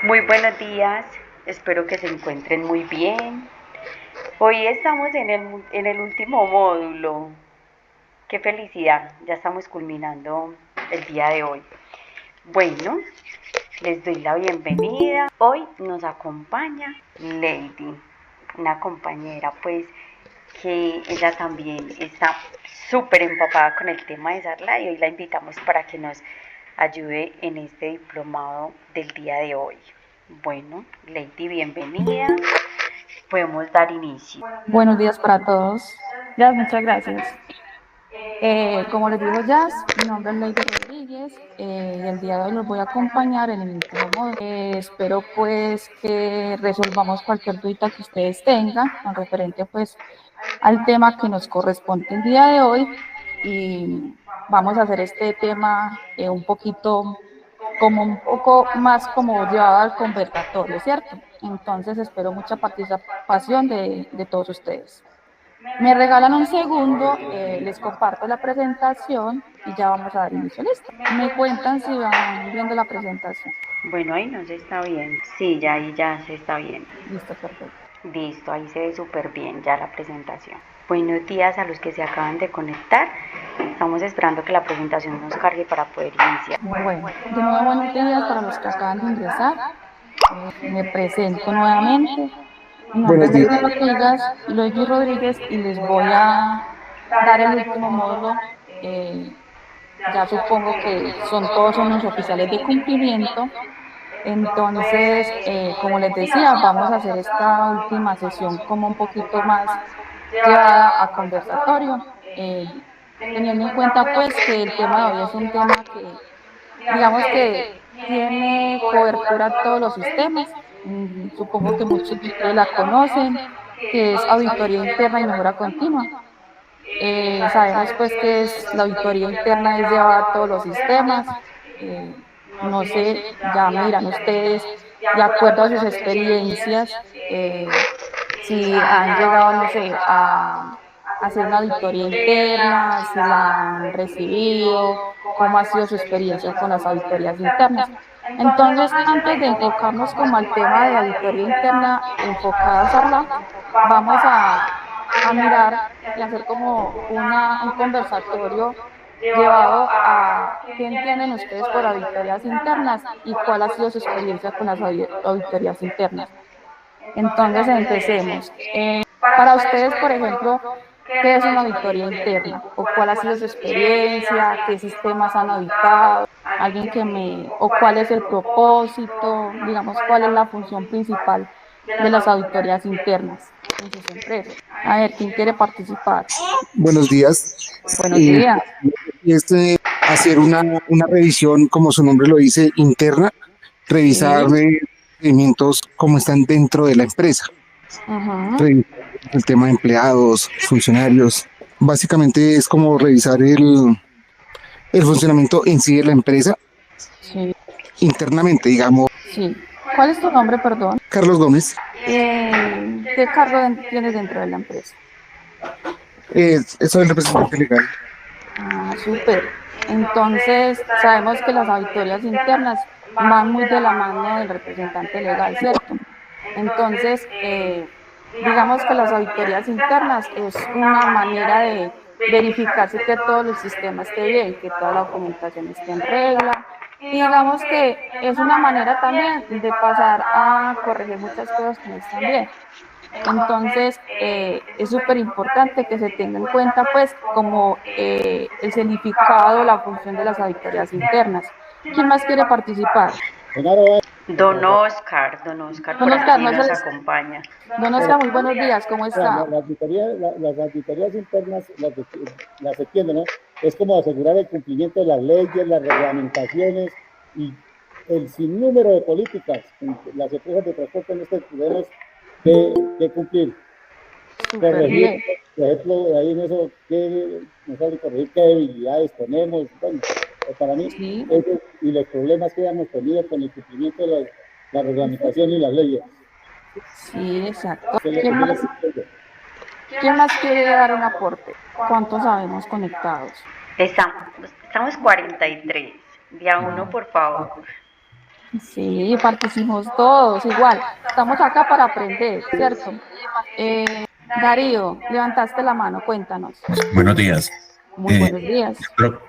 Muy buenos días, espero que se encuentren muy bien. Hoy estamos en el último módulo. Qué felicidad, ya estamos culminando el día de hoy. Bueno, les doy la bienvenida. Hoy nos acompaña Lady, una compañera pues que ella también está súper empapada con el tema de Sarla y hoy la invitamos para que nos ayude en este diplomado del día de hoy. Bueno, Lady, bienvenida. Podemos dar inicio. Buenos días para todos. Jazz, muchas gracias. Como les dijo Jazz, mi nombre es Lady Rodríguez y el día de hoy los voy a acompañar en el último módulo. Espero pues que resolvamos cualquier duda que ustedes tengan con referente pues al tema que nos corresponde el día de hoy y vamos a hacer este tema un poco más como llevado al conversatorio, ¿cierto? Entonces espero mucha participación de todos ustedes. Me regalan un segundo, les comparto la presentación y ya vamos a dar inicio. ¿Listo? Me cuentan si van viendo la presentación. Bueno, ahí no se está bien. Sí, ya ahí ya se está bien. Listo, perfecto. Listo, ahí se ve súper bien ya la presentación. Buenos días a los que se acaban de conectar. Estamos esperando que la presentación nos cargue para poder iniciar. Bueno, de nuevo buenos días para los que acaban de ingresar. Me presento nuevamente. Mi nombre Buenos es días. Lady Rodríguez y les voy a dar el último módulo. Ya supongo que todos son los oficiales de cumplimiento. Entonces, como les decía, vamos a hacer esta última sesión como un poquito más llevada a conversatorio, teniendo en cuenta pues que el tema de hoy es un tema que, digamos que tiene cobertura a todos los sistemas. Supongo que muchos de ustedes la conocen, que es auditoría interna y mejora continua. Sabemos pues que la auditoría interna es llevada a todos los sistemas. Eh, no sé, ya me dirán ustedes, de acuerdo a sus experiencias, si han llegado, no sé, a hacer una auditoría interna, si la han recibido, cómo ha sido su experiencia con las auditorías internas. Entonces, antes de enfocarnos como al tema de auditoría interna enfocada a Sarla, vamos a mirar y hacer como un conversatorio llevado a qué entienden ustedes por auditorías internas y cuál ha sido su experiencia con las auditorías internas. Entonces, empecemos. Para ustedes, por ejemplo, ¿qué es una auditoría interna? ¿O cuál ha sido su experiencia? ¿Qué sistemas han auditado? ¿O cuál es el propósito? Digamos, ¿cuál es la función principal de las auditorías internas en sus empresas? A ver, ¿quién quiere participar? Buenos días. Buenos días. Hacer una revisión, como su nombre lo dice, interna, revisar Sí. procedimientos como están dentro de la empresa, Ajá. revisar el tema de empleados, funcionarios. Básicamente es como revisar el funcionamiento en sí de la empresa Sí, internamente, digamos. sí. ¿Cuál es tu nombre, perdón? Carlos Gómez, ¿Qué cargo tienes dentro de la empresa? soy el representante legal. Ah, súper. Entonces, sabemos que las auditorías internas van muy de la mano del representante legal, ¿cierto? Entonces, digamos que las auditorías internas es una manera de verificarse que todo el sistema esté bien, que toda la documentación esté en regla. Y digamos que es una manera también de pasar a corregir muchas cosas que no están bien. Entonces, es súper importante que se tenga en cuenta, pues, como el significado, la función de las auditorías internas. ¿Quién más quiere participar? Don Oscar Don por Oscar, aquí no se nos les... acompaña. Don Oscar, muy buenos días, ¿cómo La, está? la auditoría, las auditorías internas, las entiendo, ¿no? Es como asegurar el cumplimiento de las leyes, las reglamentaciones y el sinnúmero de políticas que las empresas de transporte en este tenemos que cumplir. Súper Corregir, bien. por ejemplo, ahí en eso, nos hace corregir qué debilidades tenemos. Bueno, para mí, Sí, y los problemas que hemos tenido con el cumplimiento de la reglamentación y las leyes. sí, exacto. Eso es lo que yo le pido. ¿Quién más quiere dar un aporte? ¿Cuántos sabemos conectados? Estamos 43. De a uno, por favor. Sí, participamos todos, igual. Estamos acá para aprender, ¿cierto? Darío, levantaste la mano, cuéntanos. Buenos días. Muy buenos días.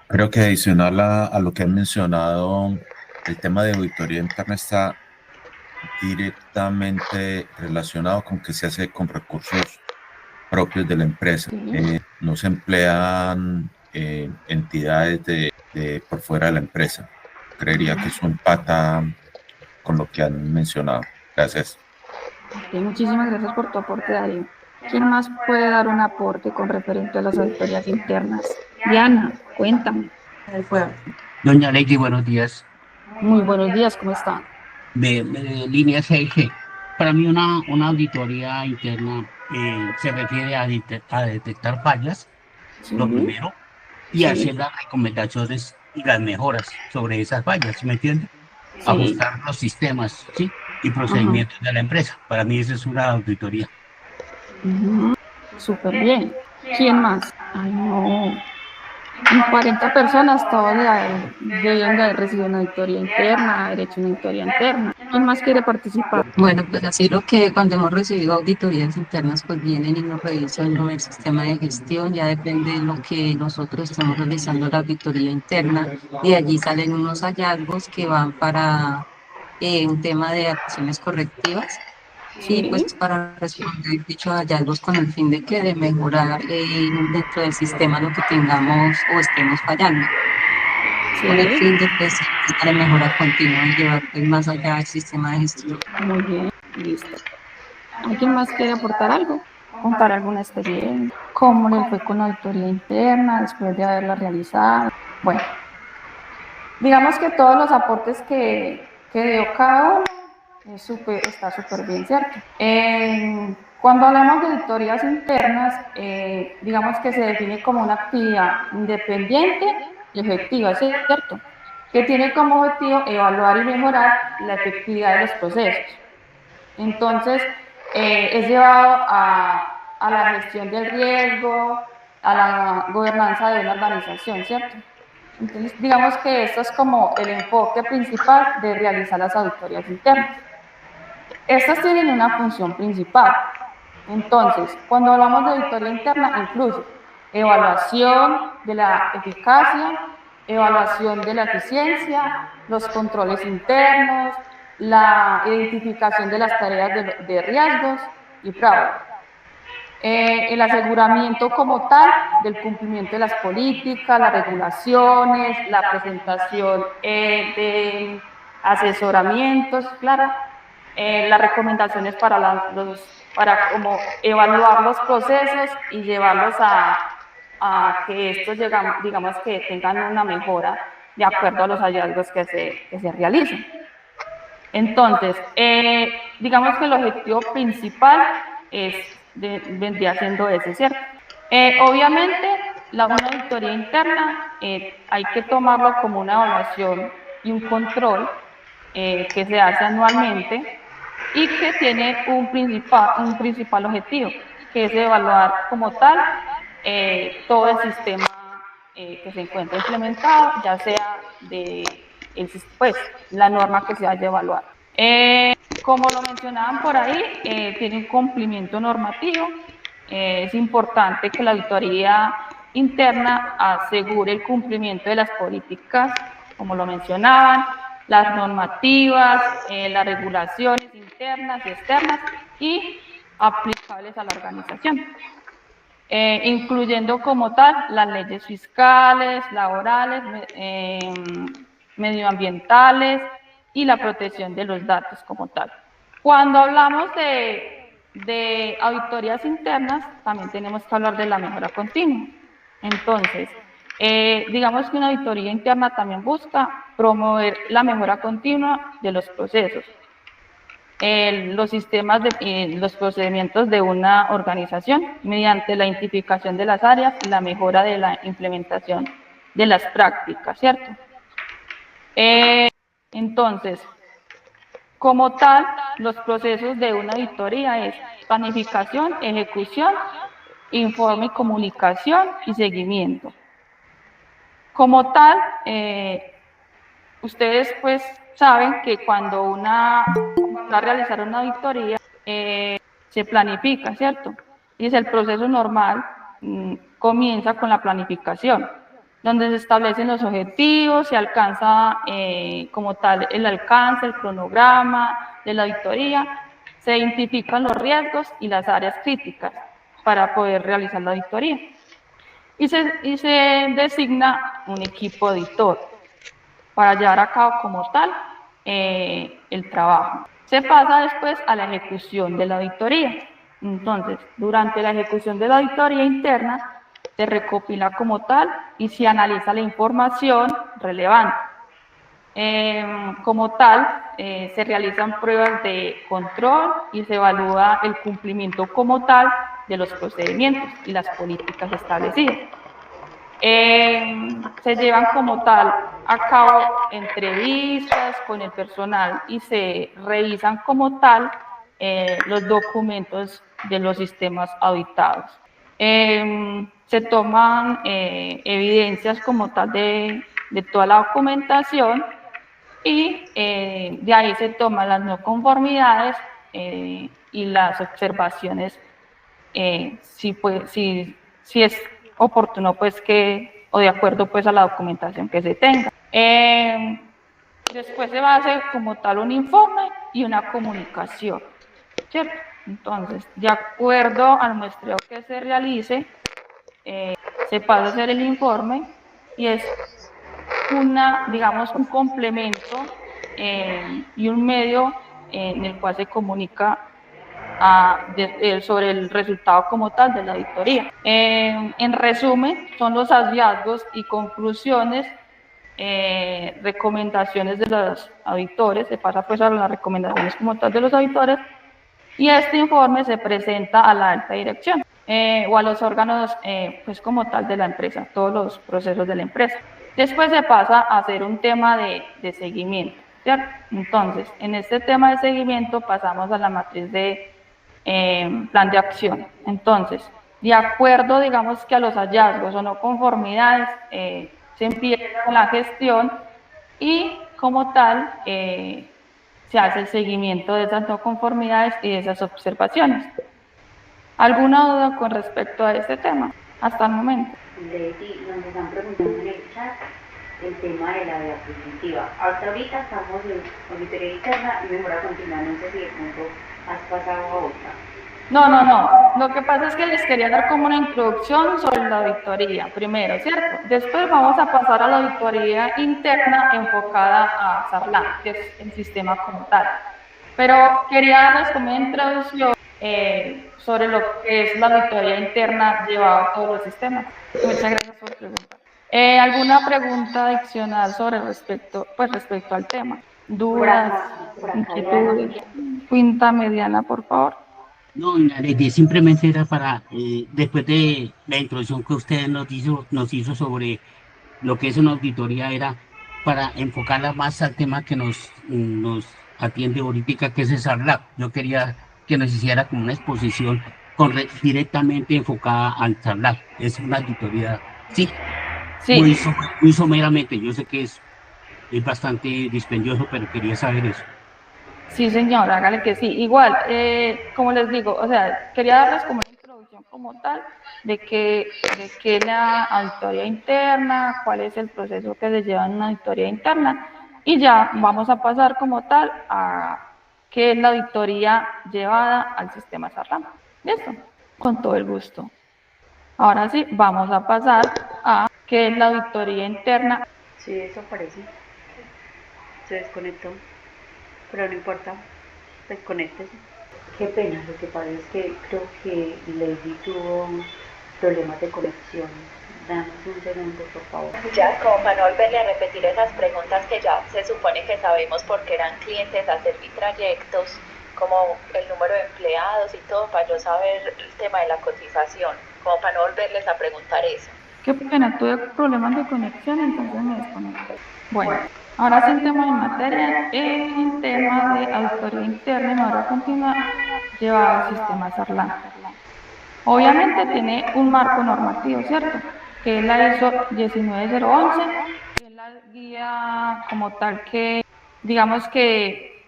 Creo que adicional a lo que han mencionado, el tema de auditoría interna está directamente relacionado con que se hace con recursos propios de la empresa. Sí. No se emplean entidades por fuera de la empresa. Creería que eso empata con lo que han mencionado. Gracias. Muchísimas gracias por tu aporte, Darío. ¿Quién más puede dar un aporte con referente a las auditorías internas? Diana, cuéntame. Doña Lady, buenos días. Muy buenos días, ¿cómo está? De línea 6G. Para mí una auditoría interna se refiere a detectar fallas, Sí. lo primero, y hacer las recomendaciones y las mejoras sobre esas fallas, ¿sí me entiende? Sí. Ajustar los sistemas, ¿sí? Y procedimientos de la empresa. Para mí esa es una auditoría. Súper bien. ¿Quién más? Ay, no. 40 personas, todos deben de haber recibido una auditoría interna, haber hecho una auditoría interna. ¿Quién más quiere participar? Bueno, pues así lo que cuando hemos recibido auditorías internas, pues vienen y nos revisan el sistema de gestión, ya depende de lo que nosotros estamos realizando la auditoría interna, y allí salen unos hallazgos que van para un tema de acciones correctivas. Sí, pues para responder dichos hallazgos con el fin de mejorar dentro del sistema lo que tengamos o estemos fallando. Con el fin de pues, estar en mejora continua y llevar pues, más allá el sistema de gestión. Muy bien, listo. ¿Alguien más quiere aportar algo? Contar alguna experiencia, cómo le fue con la auditoría interna después de haberla realizado. Bueno, digamos que todos los aportes que dio cada uno está súper bien, ¿cierto? Cuando hablamos de auditorías internas, digamos que se define como una actividad independiente y efectiva, ¿cierto? Que tiene como objetivo evaluar y mejorar la efectividad de los procesos. Entonces, es llevado a la gestión del riesgo, a la gobernanza de una organización, ¿cierto? Entonces, digamos que esto es como el enfoque principal de realizar las auditorías internas. Estas tienen una función principal. Entonces, cuando hablamos de auditoría interna, incluye evaluación de la eficacia, evaluación de la eficiencia, los controles internos, la identificación de las tareas de riesgos y fraude. El aseguramiento como tal del cumplimiento de las políticas, las regulaciones, la presentación de asesoramientos, claro, las recomendaciones para como evaluar los procesos y llevarlos a que estos digamos que tengan una mejora de acuerdo a los hallazgos que se realicen. Entonces, digamos que el objetivo principal vendría siendo ese, ¿cierto? Obviamente, una auditoría interna hay que tomarlo como una evaluación y un control que se hace anualmente y que tiene un principal objetivo, que es evaluar como tal todo el sistema que se encuentra implementado, ya sea pues, la norma que se vaya a evaluar. Como lo mencionaban por ahí, tiene un cumplimiento normativo. Es importante que la auditoría interna asegure el cumplimiento de las políticas, como lo mencionaban, las normativas, las regulaciones internas y externas y aplicables a la organización, incluyendo como tal las leyes fiscales, laborales, medioambientales y la protección de los datos como tal. Cuando hablamos de auditorías internas, también tenemos que hablar de la mejora continua. Entonces, digamos que una auditoría interna también busca promover la mejora continua de los procesos, los sistemas, los procedimientos de una organización mediante la identificación de las áreas y la mejora de la implementación de las prácticas, ¿cierto? Entonces, como tal, los procesos de una auditoría es planificación, ejecución, informe y comunicación y seguimiento. Como tal, ustedes pues saben que cuando va a realizar una auditoría, se planifica, ¿cierto? Y es el proceso normal, comienza con la planificación, donde se establecen los objetivos, se alcanza como tal el alcance, el cronograma de la auditoría, se identifican los riesgos y las áreas críticas para poder realizar la auditoría. Y se designa un equipo auditor para llevar a cabo como tal el trabajo. Se pasa después a la ejecución de la auditoría. Entonces, durante la ejecución de la auditoría interna, se recopila como tal y se analiza la información relevante. Como tal, se realizan pruebas de control y se evalúa el cumplimiento como tal de los procedimientos y las políticas establecidas. Se llevan como tal a cabo entrevistas con el personal y se revisan como tal los documentos de los sistemas auditados. Se toman evidencias como tal de toda la documentación y de ahí se toman las no conformidades y las observaciones si es oportuno pues o de acuerdo pues a la documentación que se tenga. Después se va a hacer como tal un informe y una comunicación, ¿cierto? Entonces, de acuerdo al muestreo que se realice, se pasa a hacer el informe y es digamos, un complemento y un medio en el cual se comunica sobre el resultado como tal de la auditoría. En resumen, son los hallazgos y conclusiones, recomendaciones de los auditores, se pasa pues a las recomendaciones como tal de los auditores, y este informe se presenta a la alta dirección o a los órganos pues como tal de la empresa, todos los procesos de la empresa. Después se pasa a hacer un tema de seguimiento, ¿cierto? Entonces, en este tema de seguimiento pasamos a la matriz de plan de acción. Entonces, de acuerdo, digamos que a los hallazgos o no conformidades, se empieza con la gestión y como tal se hace el seguimiento de esas no conformidades y de esas observaciones. ¿Alguna duda con respecto a este tema hasta el momento? Lady, nos están preguntando en el chat el tema de la diapositiva. Hasta ahorita estamos en auditoría interna y mejora continua. No sé si de pronto has pasado a otra. No. Lo que pasa es que les quería dar como una introducción sobre la auditoría primero, ¿cierto? Después vamos a pasar a la auditoría interna enfocada a Sarlan, que es el sistema como tal. Pero quería darles como una introducción sobre lo que es la auditoría interna llevada a todos los sistemas. Muchas gracias por preguntar. ¿Alguna pregunta adicional respecto al tema? ¿Dudas, inquietudes? Cuenta mediana, por favor. No, Lady, simplemente era para, después de la introducción que usted nos hizo sobre lo que es una auditoría, era para enfocarla más al tema que nos atiende ahorita, que es el SARLAC. Yo quería que nos hiciera como una exposición directamente enfocada al SARLAC. Es una auditoría, sí. Muy someramente. Yo sé que es bastante dispendioso, pero quería saber eso. Sí, señor, hágale que sí. Igual, como les digo, o sea, quería darles como una introducción como tal de qué es la auditoría interna, cuál es el proceso que se lleva en una auditoría interna, y ya vamos a pasar como tal a qué es la auditoría llevada al sistema Sarlan. ¿Listo? Con todo el gusto. Ahora sí, vamos a pasar a qué es la auditoría interna. Sí, eso parece. Se desconectó. Pero no importa, desconéctese. Qué pena, lo que pasa es que creo que Lady tuvo problemas de conexión. Danos un segundo, por favor. Ya, como para no volverle a repetir esas preguntas que ya se supone que sabemos porque eran clientes a Servitrayectos, como el número de empleados y todo, para yo saber el tema de la cotización, como para no volverles a preguntar eso. Qué pena, tuve problemas de conexión, entonces me desconecté. Bueno, ahora sí entremos en materia, el tema de auditoría interna y mejora continua llevado al sistema Sarlan. Obviamente tiene un marco normativo, ¿cierto? Que es la ISO 19011, que es la guía como tal que digamos que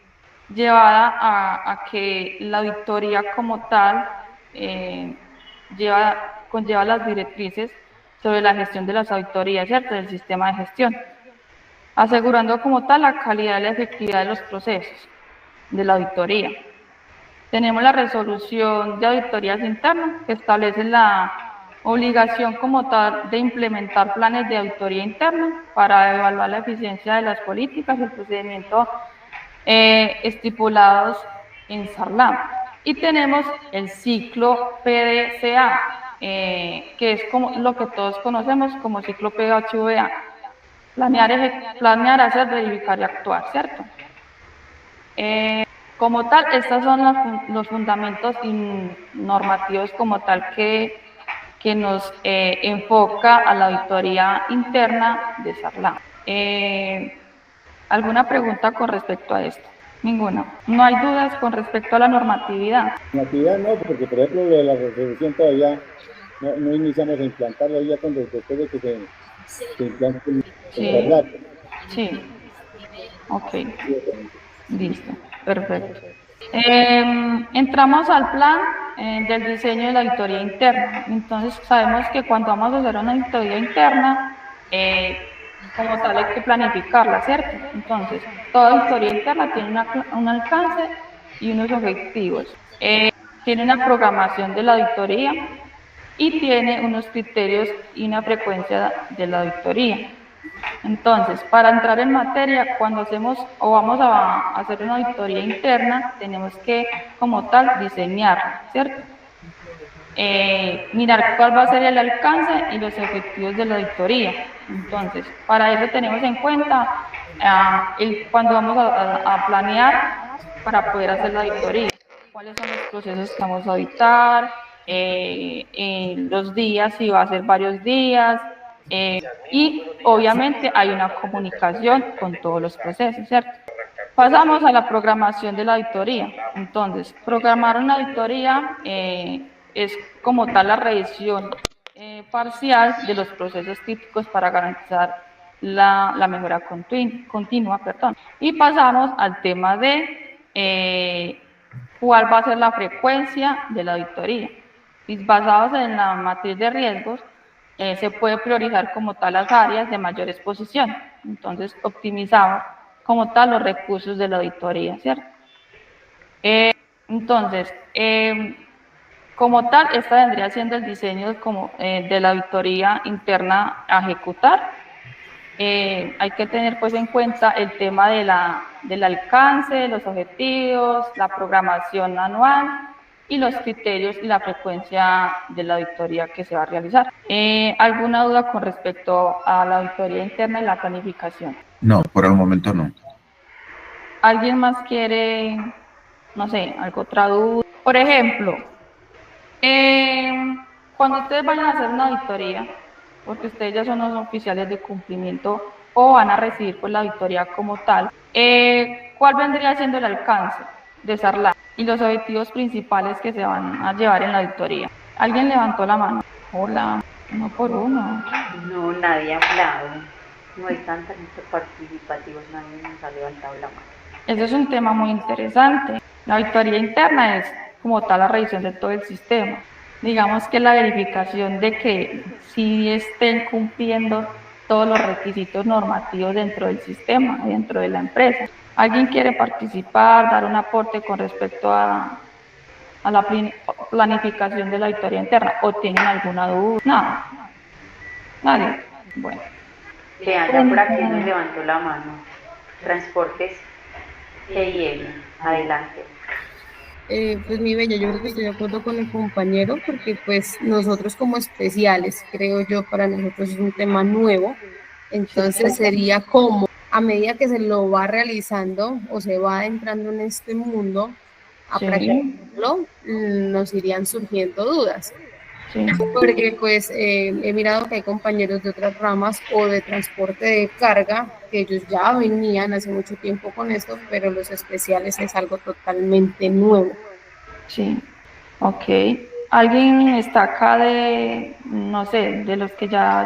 llevada a que la auditoría como tal conlleva las directrices sobre la gestión de las auditorías, ¿cierto?, del sistema de gestión, asegurando como tal la calidad y la efectividad de los procesos de la auditoría. Tenemos la resolución de auditorías internas que establece la obligación como tal de implementar planes de auditoría interna para evaluar la eficiencia de las políticas y el procedimiento estipulados en SARLAM. Y tenemos el ciclo PDCA, que es como lo que todos conocemos como ciclo PHVA. Planear, hacer, verificar y actuar, ¿cierto? Como tal, estos son los fundamentos normativos como tal que nos enfoca a la auditoría interna de SARLAM. ¿Alguna pregunta con respecto a esto? Ninguna. ¿No hay dudas con respecto a la normatividad? Normatividad no, porque por ejemplo lo de la resolución todavía no iniciamos a implantarla ya después de que se implante el contrato. Sí. Ok. Listo. Perfecto. Entramos al plan del diseño de la auditoría interna. Entonces sabemos que cuando vamos a hacer una auditoría interna, como tal hay que planificarla, ¿cierto? Entonces, toda auditoría interna tiene un alcance y unos objetivos. Tiene una programación de la auditoría y tiene unos criterios y una frecuencia de la auditoría. Entonces, para entrar en materia, cuando hacemos o vamos a hacer una auditoría interna, tenemos que, como tal, diseñarla, ¿cierto? Mirar cuál va a ser el alcance y los objetivos de la auditoría. Entonces, para eso tenemos en cuenta cuando vamos a planear para poder hacer la auditoría, cuáles son los procesos que vamos a auditar, los días, si va a ser varios días, y obviamente hay una comunicación con todos los procesos, ¿cierto? Pasamos a la programación de la auditoría. Entonces, programar una auditoría es como tal la revisión parcial de los procesos típicos para garantizar la mejora continua. Y pasamos al tema de cuál va a ser la frecuencia de la auditoría. Y basados en la matriz de riesgos, se puede priorizar como tal las áreas de mayor exposición. Entonces, optimizamos como tal los recursos de la auditoría, ¿cierto? Entonces, como tal, esta vendría siendo el diseño de la auditoría interna a ejecutar. Hay que tener pues en cuenta el tema del alcance, los objetivos, la programación anual y los criterios y la frecuencia de la auditoría que se va a realizar. ¿Alguna duda con respecto a la auditoría interna y la planificación? No, por el momento no. ¿Alguien más quiere, no sé, otra duda? Por ejemplo, cuando ustedes vayan a hacer una auditoría, porque ustedes ya son los oficiales de cumplimiento o van a recibir pues la auditoría como tal, ¿cuál vendría siendo el alcance de SARLAM y los objetivos principales que se van a llevar en la auditoría? ¿Alguien levantó la mano? Hola, uno por uno. No, nadie ha hablado. No están tan participativos, nadie nos ha levantado la mano. Eso es un tema muy interesante. La auditoría interna es como tal la revisión de todo el sistema. Digamos que la verificación de que sí estén cumpliendo todos los requisitos normativos dentro del sistema, dentro de la empresa. ¿Alguien quiere participar, dar un aporte con respecto a la planificación de la auditoría interna? ¿O tienen alguna duda? Nada. Nadie. Bueno. Que anda por aquí nos levantó la mano. Transportes GIL. Adelante. Pues mi bella, yo creo que estoy de acuerdo con el compañero porque pues nosotros como especiales, creo yo, para nosotros es un tema nuevo, entonces sería como a medida que se lo va realizando o se va entrando en este mundo a practicarlo, nos irían surgiendo dudas. Sí. Porque pues he mirado que hay compañeros de otras ramas o de transporte de carga que ellos ya venían hace mucho tiempo con esto, pero los especiales es algo totalmente nuevo. Sí, ok. ¿Alguien está acá de, no sé, de los que ya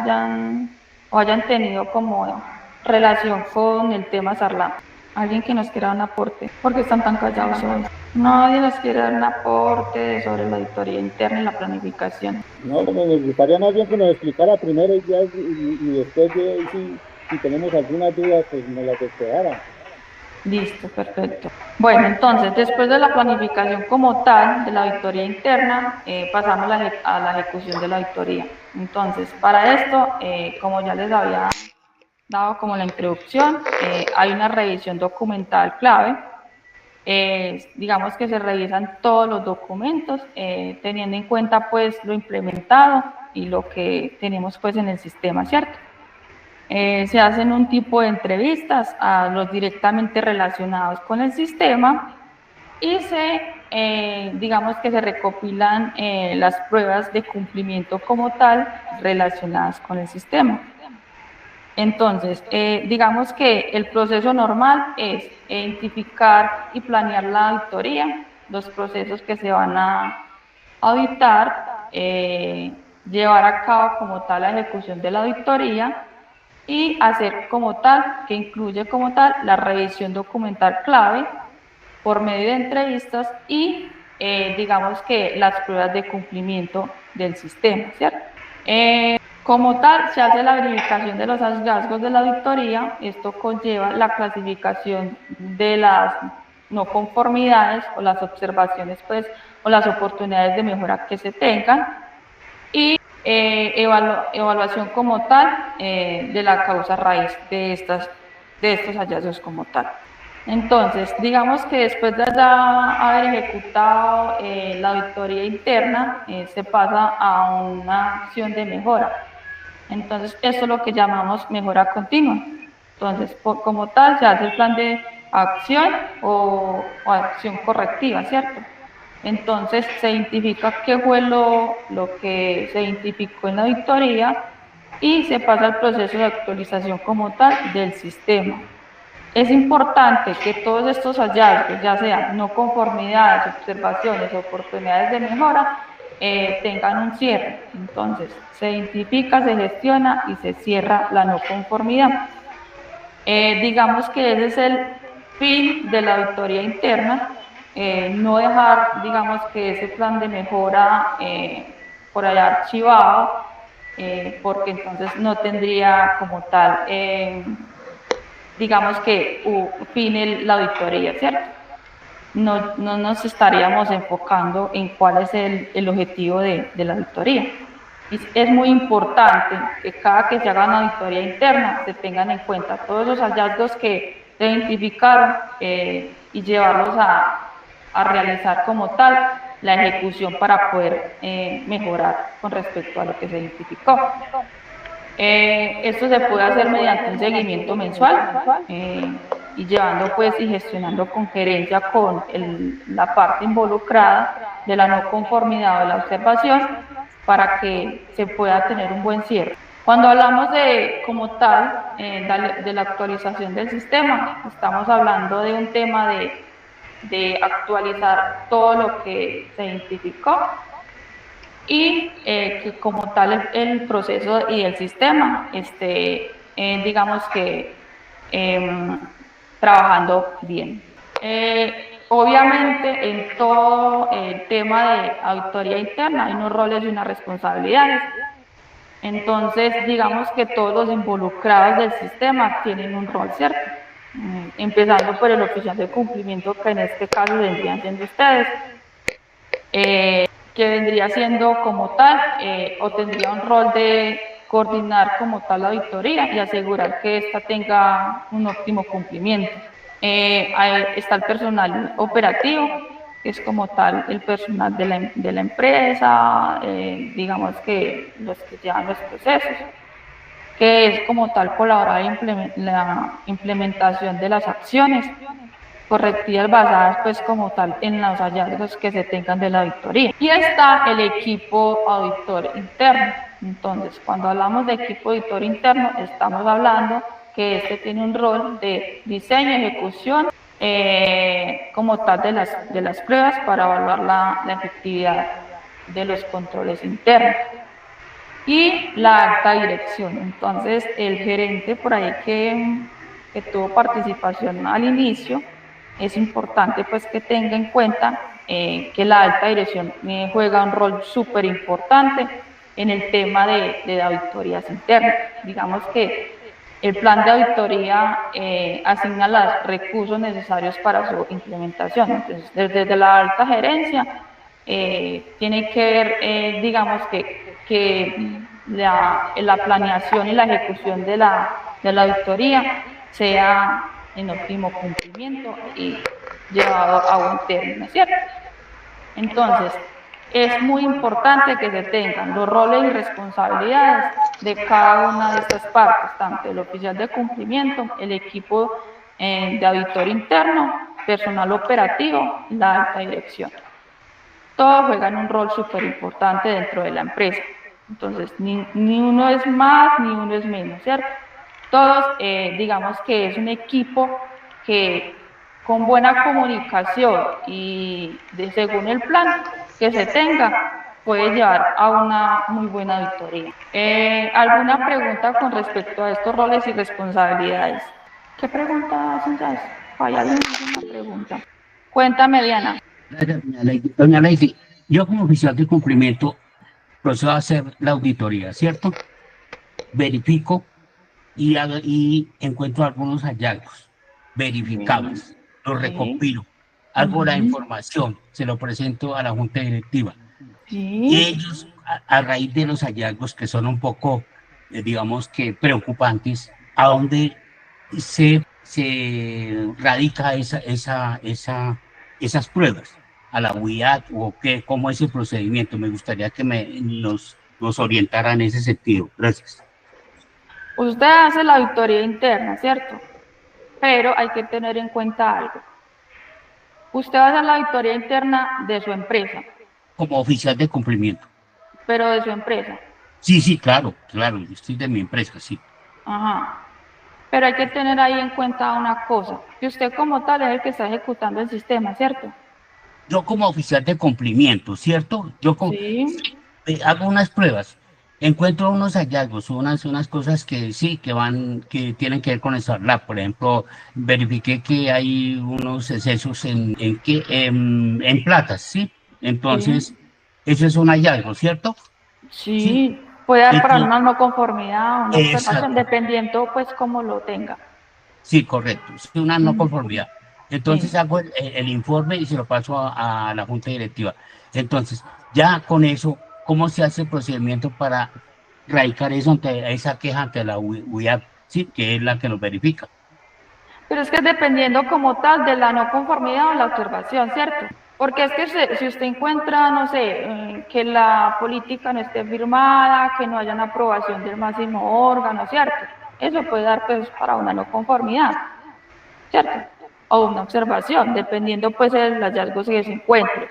hayan tenido como relación con el tema SARLAM? Alguien que nos quiera dar un aporte. ¿Por qué están tan callados hoy? Nadie nos quiere dar un aporte sobre la auditoría interna y la planificación. No, me gustaría más bien que nos explicara primero y después si tenemos algunas dudas, pues nos las despejara. Listo, perfecto. Bueno, entonces, después de la planificación como tal de la auditoría interna, pasamos a la ejecución de la auditoría. Entonces, para esto, como ya les había dado como la introducción, hay una revisión documental clave. Digamos que se revisan todos los documentos, teniendo en cuenta pues lo implementado y lo que tenemos pues en el sistema, ¿cierto? Se hacen un tipo de entrevistas a los directamente relacionados con el sistema y digamos que se recopilan las pruebas de cumplimiento como tal relacionadas con el sistema. Entonces, digamos que el proceso normal es identificar y planear la auditoría, los procesos que se van a auditar, llevar a cabo como tal la ejecución de la auditoría y hacer como tal, que incluye como tal la revisión documental clave por medio de entrevistas y digamos que las pruebas de cumplimiento del sistema, ¿cierto? Como tal, se hace la verificación de los hallazgos de la auditoría. Esto conlleva la clasificación de las no conformidades o las observaciones, pues, o las oportunidades de mejora que se tengan y evaluación como tal de la causa raíz de estos hallazgos como tal. Entonces, digamos que después de ya haber ejecutado la auditoría interna, se pasa a una acción de mejora. Entonces, esto es lo que llamamos mejora continua. Entonces, como tal, se hace el plan de acción o acción correctiva, ¿cierto? Entonces, se identifica qué fue lo que se identificó en la auditoría y se pasa al proceso de actualización como tal del sistema. Es importante que todos estos hallazgos, ya sean no conformidades, observaciones o oportunidades de mejora, tengan un cierre. Entonces, se identifica, se gestiona y se cierra la no conformidad. Digamos que ese es el fin de la auditoría interna, no dejar, digamos, que ese plan de mejora por allá archivado, porque entonces no tendría como tal, digamos que fin la auditoría, ¿cierto? No nos estaríamos enfocando en cuál es el objetivo de la auditoría. Es muy importante que cada que se haga una auditoría interna se tengan en cuenta todos los hallazgos que se identificaron y llevarlos a realizar como tal la ejecución para poder mejorar con respecto a lo que se identificó. Esto se puede hacer mediante un seguimiento mensual y llevando pues y gestionando con gerencia con la parte involucrada de la no conformidad o la observación para que se pueda tener un buen cierre. Cuando hablamos de como tal de la actualización del sistema, estamos hablando de un tema de actualizar todo lo que se identificó y que como tal el proceso y el sistema esté, digamos que, trabajando bien. Obviamente en todo el tema de auditoría interna hay unos roles y unas responsabilidades. Entonces, digamos que todos los involucrados del sistema tienen un rol, ¿cierto? Empezando por el oficial de cumplimiento, que en este caso vendrían siendo ustedes. Que vendría siendo como tal o tendría un rol de coordinar como tal la auditoría y asegurar que ésta tenga un óptimo cumplimiento. Está el personal operativo, que es como tal el personal de la empresa, digamos que los que llevan los procesos, que es como tal colaborar en la implementación de las acciones correctivas basadas pues como tal en los hallazgos que se tengan de la auditoría. Y está el equipo auditor interno. Entonces, cuando hablamos de equipo auditor interno, estamos hablando que este tiene un rol de diseño y ejecución como tal de las pruebas para evaluar la efectividad de los controles internos. Y la alta dirección. Entonces, el gerente por ahí que que tuvo participación al inicio, es importante pues que tenga en cuenta que la alta dirección juega un rol súper importante en el tema de auditorías internas. Digamos que el plan de auditoría asigna los recursos necesarios para su implementación. Entonces, desde la alta gerencia tiene que ver, digamos que la planeación y la ejecución de la auditoría sea en óptimo cumplimiento y llevado a buen término, ¿cierto? Entonces, es muy importante que se tengan los roles y responsabilidades de cada una de estas partes, tanto el oficial de cumplimiento, el equipo de auditor interno, personal operativo y la alta dirección. Todos juegan un rol súper importante dentro de la empresa. Entonces, ni uno es más, ni uno es menos, ¿cierto? Todos, digamos que es un equipo que con buena comunicación y según el plan que se tenga, puede llevar a una muy buena auditoría. ¿Alguna pregunta con respecto a estos roles y responsabilidades? ¿Qué pregunta hacen ya? ¿Hay alguna pregunta? Cuéntame, Diana. Doña Lady, yo como oficial de cumplimiento procedo a hacer la auditoría, ¿cierto? Verifico y encuentro algunos hallazgos verificables, los recopilo, hago la información, se lo presento a la junta directiva. Y ellos, a raíz de los hallazgos que son un poco, digamos que preocupantes, a dónde se radica esas pruebas, a la UIAD o qué, cómo es el procedimiento. Me gustaría que nos orientara en ese sentido. Gracias. Usted hace la auditoría interna, ¿cierto? Pero hay que tener en cuenta algo. Usted va a hacer la auditoría interna de su empresa. Como oficial de cumplimiento. Pero de su empresa. Sí, claro, yo estoy de mi empresa, sí. Ajá. Pero hay que tener ahí en cuenta una cosa, que usted como tal es el que está ejecutando el sistema, ¿cierto? Yo como oficial de cumplimiento, ¿cierto? Sí. Hago unas pruebas, encuentro unos hallazgos, unas cosas que sí, que tienen que ver con el SARLAB. Por ejemplo, verifiqué que hay unos excesos en platas, ¿sí? Entonces, eso es un hallazgo, ¿cierto? Sí, puede dar para una no conformidad, una observación, dependiendo pues cómo lo tenga. Sí, correcto, es una no conformidad. Entonces hago el informe y se lo paso a la junta directiva. Entonces, ya con eso, ¿cómo se hace el procedimiento para radicar eso ante esa queja ante la UIAD, sí, que es la que nos verifica? Pero es que dependiendo como tal de la no conformidad o la observación, ¿cierto? Porque es que si usted encuentra, no sé, que la política no esté firmada, que no haya una aprobación del máximo órgano, ¿cierto? Eso puede dar pues para una no conformidad, ¿cierto? O una observación, dependiendo pues del hallazgo que se encuentre.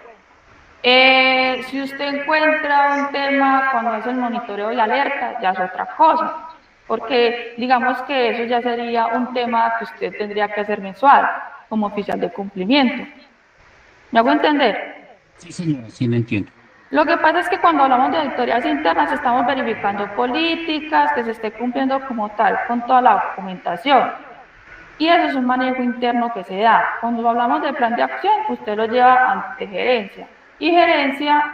Si usted encuentra un tema cuando hace el monitoreo y alerta, ya es otra cosa, porque digamos que eso ya sería un tema que usted tendría que hacer mensual como oficial de cumplimiento. ¿Me hago entender? Sí, señora, sí lo entiendo. Lo que pasa es que cuando hablamos de auditorías internas estamos verificando políticas, que se esté cumpliendo como tal con toda la documentación. Y eso es un manejo interno que se da. Cuando hablamos de plan de acción, usted lo lleva ante gerencia. Y gerencia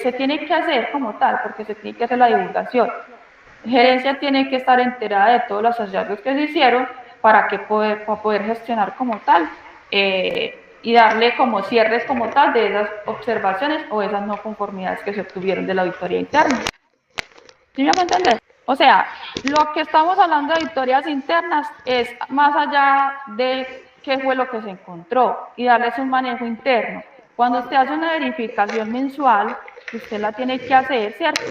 se tiene que hacer como tal, porque se tiene que hacer la divulgación. Gerencia tiene que estar enterada de todos los hallazgos que se hicieron para poder gestionar como tal y darle como cierres como tal de esas observaciones o esas no conformidades que se obtuvieron de la auditoría interna. ¿Sí me va a entender? O sea, lo que estamos hablando de auditorías internas es más allá de qué fue lo que se encontró y darles un manejo interno. Cuando usted hace una verificación mensual, usted la tiene que hacer, ¿cierto?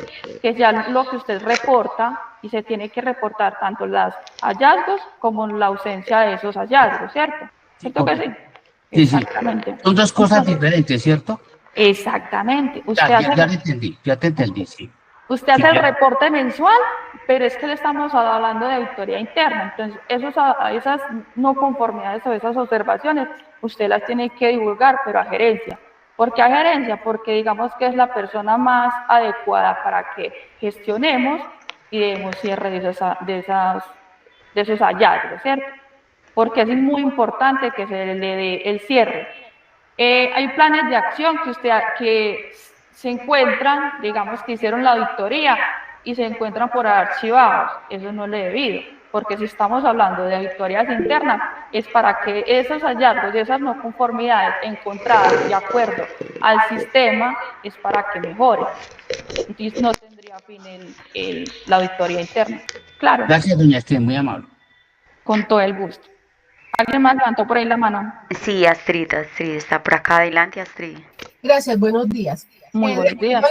Que ya lo que usted reporta y se tiene que reportar tanto los hallazgos como la ausencia de esos hallazgos, ¿cierto? ¿Cierto que sí? Sí, exactamente. Son dos cosas diferentes, ¿cierto? Exactamente. Usted ya te entendí, sí. Usted hace el reporte mensual, pero es que le estamos hablando de auditoría interna. Entonces, esas no conformidades o esas observaciones, usted las tiene que divulgar, pero a gerencia. ¿Por qué a gerencia? Porque digamos que es la persona más adecuada para que gestionemos y demos cierre de esos hallazgos, ¿cierto? porque es muy importante que se le dé el cierre. Hay planes de acción que se encuentran, digamos que hicieron la auditoría y se encuentran por archivados. Eso no es debido, porque si estamos hablando de auditorías internas, es para que esos hallazgos y esas no conformidades encontradas de acuerdo al sistema, es para que mejore. Entonces no tendría fin la auditoría interna. Claro. Gracias, doña Esther, muy amable. Con todo el gusto. ¿Alguien más levantó por ahí la mano? Sí, Astrid está por acá. Adelante, Astrid. Gracias, buenos días. Muy buenos días.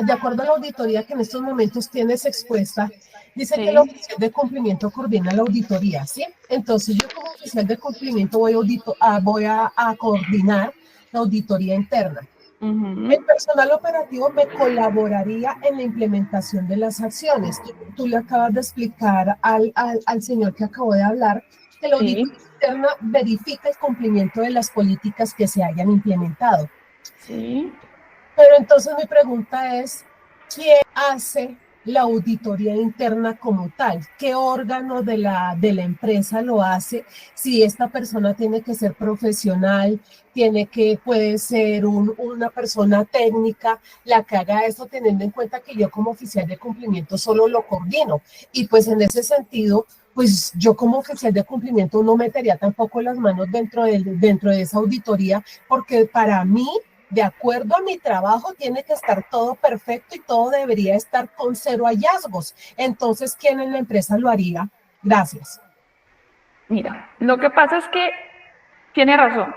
De acuerdo a la auditoría que en estos momentos tienes expuesta, dice que el oficial de cumplimiento coordina la auditoría, ¿sí? Entonces yo como oficial de cumplimiento voy a coordinar la auditoría interna. El personal operativo me colaboraría en la implementación de las acciones. Tú le acabas de explicar al señor que acabó de hablar que la auditoría interna verifica el cumplimiento de las políticas que se hayan implementado. Sí. Pero entonces mi pregunta es, ¿quién hace la auditoría interna como tal? ¿Qué órgano de la empresa lo hace? Si esta persona tiene que ser profesional, puede ser una persona técnica la que haga esto, teniendo en cuenta que yo como oficial de cumplimiento solo lo coordino. Y pues en ese sentido, pues yo como oficial de cumplimiento no metería tampoco las manos dentro de esa auditoría, porque para mí, de acuerdo a mi trabajo, tiene que estar todo perfecto y todo debería estar con 0 hallazgos. Entonces, ¿quién en la empresa lo haría? Gracias. Mira, lo que pasa es que tiene razón.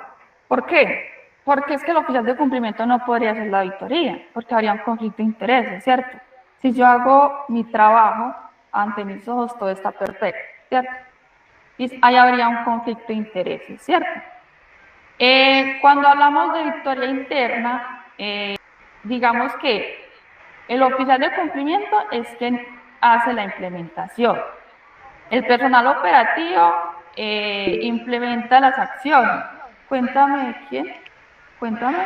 ¿Por qué? Porque es que el oficial de cumplimiento no podría hacer la auditoría, porque habría un conflicto de intereses, ¿cierto? Si yo hago mi trabajo, ante mis ojos todo está perfecto, ¿cierto? Y ahí habría un conflicto de intereses, ¿cierto? Cuando hablamos de auditoría interna, digamos que el oficial de cumplimiento es quien hace la implementación. El personal operativo implementa las acciones. Cuéntame, ¿quién? Cuéntame.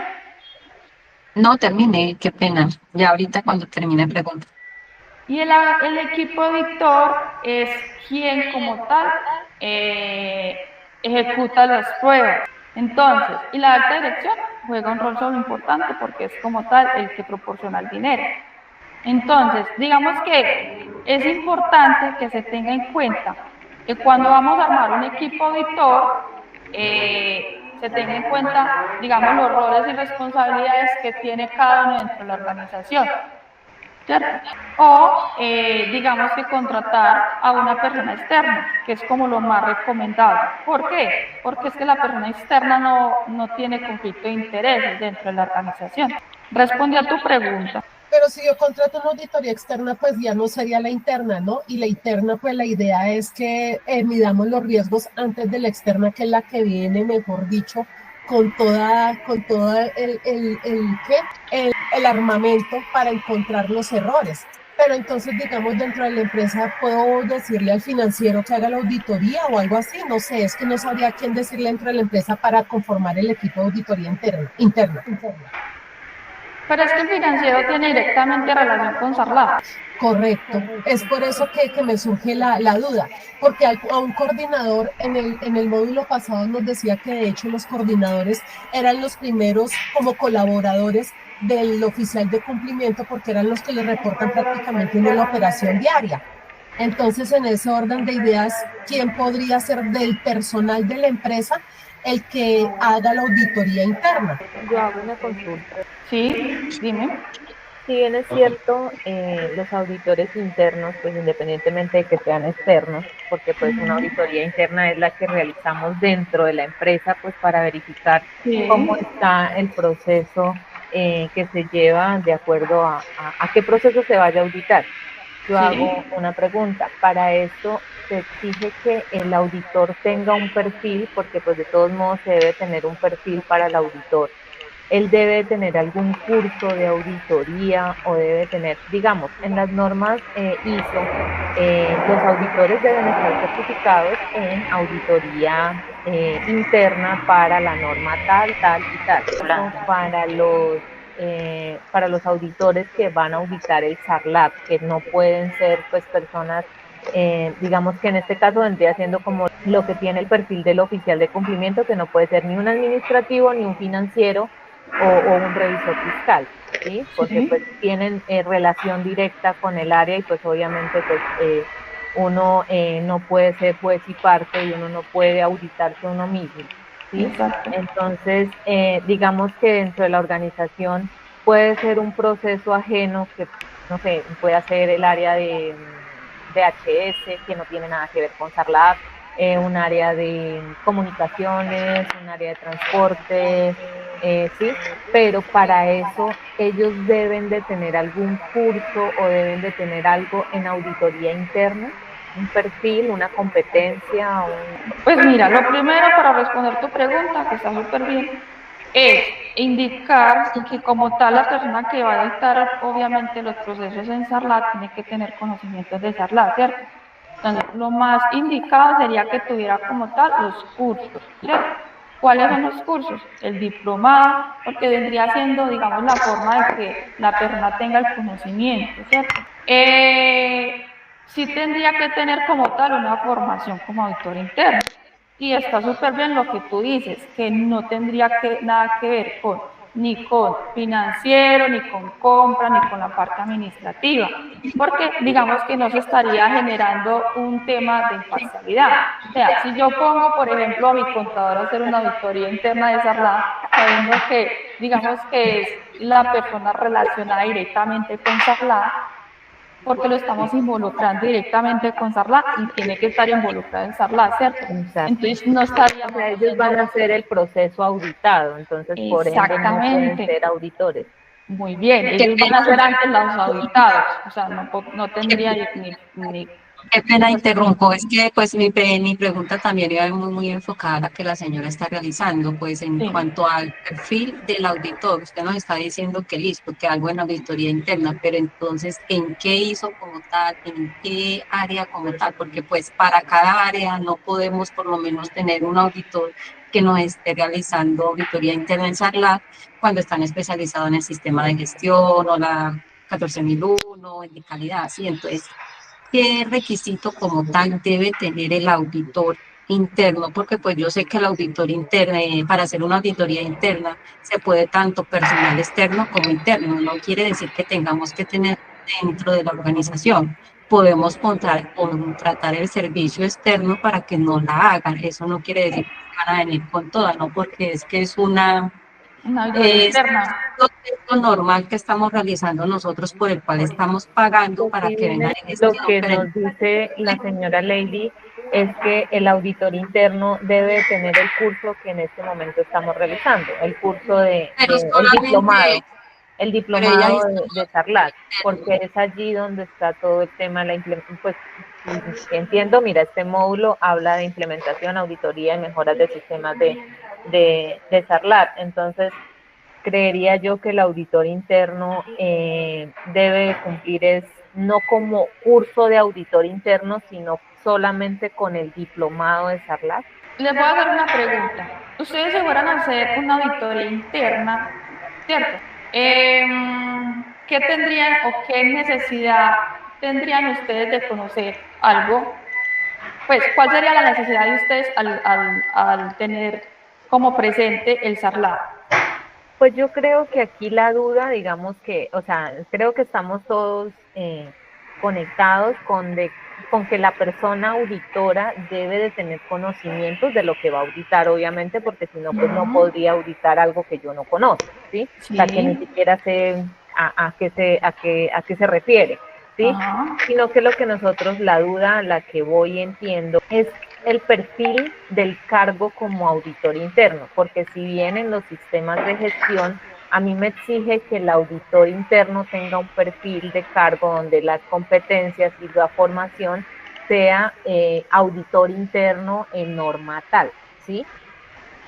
No terminé, qué pena. Ya ahorita cuando termine pregunto. Y el equipo auditor es quien como tal ejecuta las pruebas. Entonces, y la alta dirección juega un rol solo importante porque es como tal el que proporciona el dinero. Entonces, digamos que es importante que se tenga en cuenta que cuando vamos a armar un equipo auditor, se tenga en cuenta, digamos, los roles y responsabilidades que tiene cada uno dentro de la organización, ¿cierto? O, digamos que contratar a una persona externa, que es como lo más recomendable. ¿Por qué? Porque es que la persona externa no tiene conflicto de intereses dentro de la organización. Responde a tu pregunta. Pero si yo contrato una auditoría externa, pues ya no sería la interna, ¿no? Y la interna, pues la idea es que midamos los riesgos antes de la externa, que es la que viene, mejor dicho, con toda el armamento para encontrar los errores. Pero entonces, digamos, dentro de la empresa, ¿puedo decirle al financiero que haga la auditoría o algo así? No sé, es que no sabría quién decirle dentro de la empresa para conformar el equipo de auditoría interna. Pero es que el financiero tiene directamente relación con Sarlat. Correcto, es por eso que me surge la duda, porque a un coordinador en el módulo pasado nos decía que de hecho los coordinadores eran los primeros como colaboradores del oficial de cumplimiento porque eran los que le reportan prácticamente en la operación diaria. Entonces, en ese orden de ideas, ¿quién podría ser del personal de la empresa el que haga la auditoría interna? Yo hago una consulta. Sí, dime. Si bien es cierto, los auditores internos, pues independientemente de que sean externos, porque pues una auditoría interna es la que realizamos dentro de la empresa, pues para verificar cómo está el proceso que se lleva de acuerdo a qué proceso se vaya a auditar. Yo hago una pregunta. Para esto se exige que el auditor tenga un perfil, porque pues de todos modos se debe tener un perfil para el auditor. Él debe tener algún curso de auditoría o debe tener, digamos, en las normas ISO, los auditores deben estar certificados en auditoría interna para la norma tal y tal. Para los auditores que van a auditar el SARLAB, que no pueden ser pues personas digamos que en este caso vendría siendo como lo que tiene el perfil del oficial de cumplimiento, que no puede ser ni un administrativo, ni un financiero o un revisor fiscal, ¿sí? Porque pues tienen relación directa con el área y pues obviamente pues uno no puede ser juez y parte y uno no puede auditarse uno mismo, ¿sí? Exacto. Entonces, digamos que dentro de la organización puede ser un proceso ajeno que, no sé, puede ser el área de HS, que no tiene nada que ver con Sarlat, un área de comunicaciones, un área de transporte, sí, pero para eso ellos deben de tener algún curso o deben de tener algo en auditoría interna, un perfil, una competencia. Pues mira, lo primero para responder tu pregunta, que está súper bien, es indicar que como tal la persona que va a dictar obviamente los procesos en Sarlat tiene que tener conocimientos de Sarlat, ¿cierto? Entonces, lo más indicado sería que tuviera como tal los cursos, ¿cierto? ¿Cuáles son los cursos? El diplomado, porque vendría siendo, digamos, la forma de que la persona tenga el conocimiento, ¿cierto? Sí tendría que tener como tal una formación como auditor interno. Y está súper bien lo que tú dices, que no tendría nada que ver ni con financiero, ni con compra, ni con la parte administrativa, porque digamos que no se estaría generando un tema de imparcialidad. O sea, si yo pongo, por ejemplo, a mi contador a hacer una auditoría interna de Sarlat, sabiendo que, digamos que es la persona relacionada directamente con Sarlat, porque lo estamos involucrando directamente con Sarlat y tiene que estar involucrado en Sarlat, ¿cierto? Exacto. Entonces no estaríamos... O sea, ellos van a hacer el proceso auditado, entonces por ende no pueden ser auditores. Muy bien, ellos van a ser antes los auditados, o sea, no tendría ni... Qué pena interrumpo, es que pues mi pregunta también iba muy enfocada a la que la señora está realizando, pues en cuanto al perfil del auditor, usted nos está diciendo que listo, que algo en auditoría interna, pero entonces, ¿en qué hizo como tal? ¿En qué área como tal? Porque pues para cada área no podemos por lo menos tener un auditor que nos esté realizando auditoría interna en Sarlat cuando están especializados en el sistema de gestión o la 14001, en de calidad, ¿sí? Entonces, ¿qué requisito como tal debe tener el auditor interno? Porque pues yo sé que el auditor interno, para hacer una auditoría interna, se puede tanto personal externo como interno. No quiere decir que tengamos que tener dentro de la organización. Podemos contratar el servicio externo para que no la hagan. Eso no quiere decir que van a venir con toda, ¿no? Porque es que es una lo normal que estamos realizando nosotros, por el cual estamos pagando para que vengan en Lo que nos dice la señora Lady es que el auditor interno debe tener el curso que en este momento estamos realizando, el curso el diplomado de Sarlat, porque es allí donde está todo el tema de la implementación. Pues entiendo, mira, este módulo habla de implementación, auditoría y mejoras de sistemas de Sarlat, entonces creería yo que el auditor interno debe cumplir no como curso de auditor interno, sino solamente con el diplomado de Sarlat. Les voy a hacer una pregunta. Ustedes se fueran a hacer una auditoría interna, ¿cierto? ¿Qué tendrían o qué necesidad tendrían ustedes de conocer algo? Pues, ¿cuál sería la necesidad de ustedes al tener como presente el Sarlat? Pues yo creo que aquí la duda, digamos que, o sea, creo que estamos todos conectados con que la persona auditora debe de tener conocimientos de lo que va a auditar, obviamente, porque si no, pues no podría auditar algo que yo no conozco, ¿sí? O sea, que ni siquiera sé a qué se refiere, ¿sí? Sino que lo que nosotros, la duda, la que voy entiendo, es el perfil del cargo como auditor interno, porque si bien en los sistemas de gestión a mí me exige que el auditor interno tenga un perfil de cargo donde las competencias y la formación sea auditor interno en norma tal, ¿sí?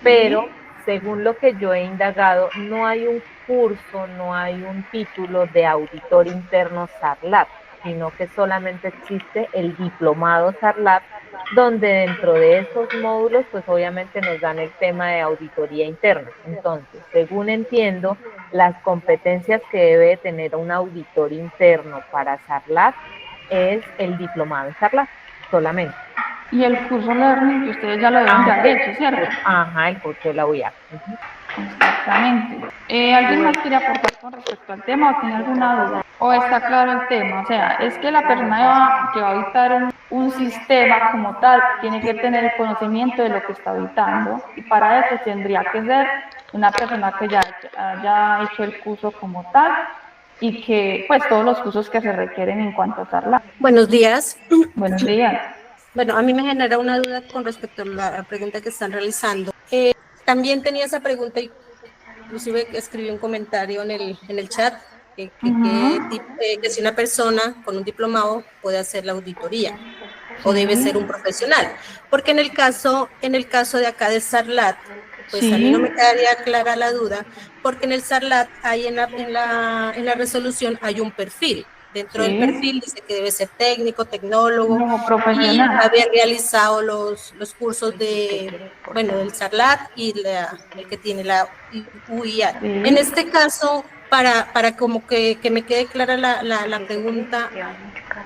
Pero según lo que yo he indagado, no hay un curso, no hay un título de auditor interno Sarlat, sino que solamente existe el diplomado Sarlat, donde dentro de esos módulos, pues obviamente nos dan el tema de auditoría interna. Entonces, según entiendo, las competencias que debe tener un auditor interno para Sarlat es el diplomado en Sarlat, solamente. Y el curso Learning que ustedes ya lo deben de haber hecho, ¿cierto? Ajá, el curso de la UIAC. Exactamente. ¿Alguien más quiere aportar con respecto al tema o tiene alguna duda? ¿O está claro el tema? O sea, es que la persona que va a auditar un sistema como tal tiene que tener el conocimiento de lo que está auditando y para eso tendría que ser una persona que ya haya hecho el curso como tal y que, pues, todos los cursos que se requieren en cuanto a Sarlat. Buenos días. Buenos días. Bueno, a mí me genera una duda con respecto a la pregunta que están realizando. También tenía esa pregunta y inclusive escribí un comentario en el chat que si una persona con un diplomado puede hacer la auditoría o debe ser un profesional. Porque en el caso de acá de Sarlat, pues a mí no me quedaría clara la duda, porque en el Sarlat hay en la resolución hay un perfil. Dentro del perfil dice que debe ser técnico, tecnólogo, y haber realizado los cursos del Sarlat y el que tiene la UIA. En este caso, para como que me quede clara la pregunta,